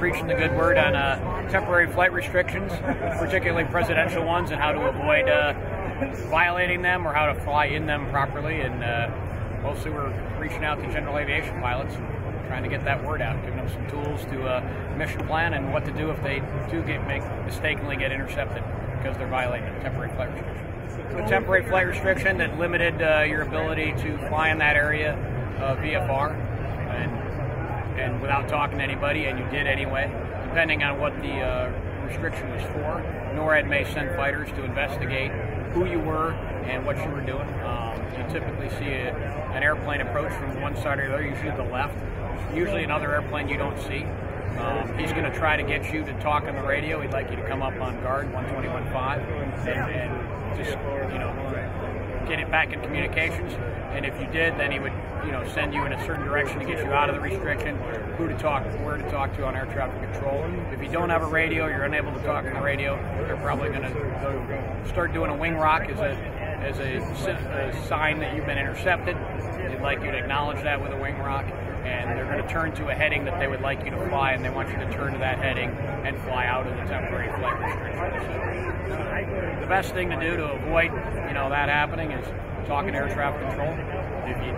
preaching the good word on temporary flight restrictions, particularly presidential ones, and how to avoid violating them or how to fly in them properly. And mostly we're reaching out to general aviation pilots and trying to get that word out, giving them some tools to mission plan and what to do if they do mistakenly get intercepted because they're violating a temporary flight restriction. A temporary flight restriction that limited your ability to fly in that area VFR and without talking to anybody, and you did anyway, depending on what the restriction was for. NORAD may send fighters to investigate who you were and what you were doing. You typically see an airplane approach from one side or the other, usually the left. Usually another airplane you don't see. He's going to try to get you to talk on the radio. He'd like you to come up on guard 121.5 and just, get it back in communications. And if you did, then he would, send you in a certain direction to get you out of the restriction, where to talk to on air traffic control. If you don't have a radio, you're unable to talk on the radio, they're probably going to start doing a wing rock as a sign that you've been intercepted. They'd like you to acknowledge that with a wing rock, and they're going to turn to a heading that they would like you to fly, and they want you to turn to that heading and fly out of the temporary flight restriction. So the best thing to do to avoid, that happening is talking to air traffic control. If you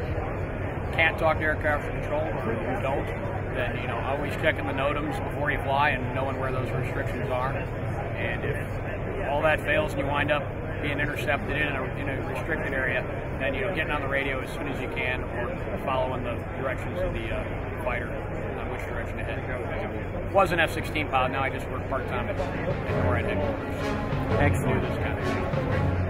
can't talk to air traffic control, or you don't, then always checking the NOTAMs before you fly and knowing where those restrictions are. And if all that fails and you wind up being intercepted in a restricted area, then getting on the radio as soon as you can, or following the directions of the fighter on which direction to head. Was an F-16 pilot. Now I just work part-time at NORAD headquarters. Excellent. Do this kind of thing.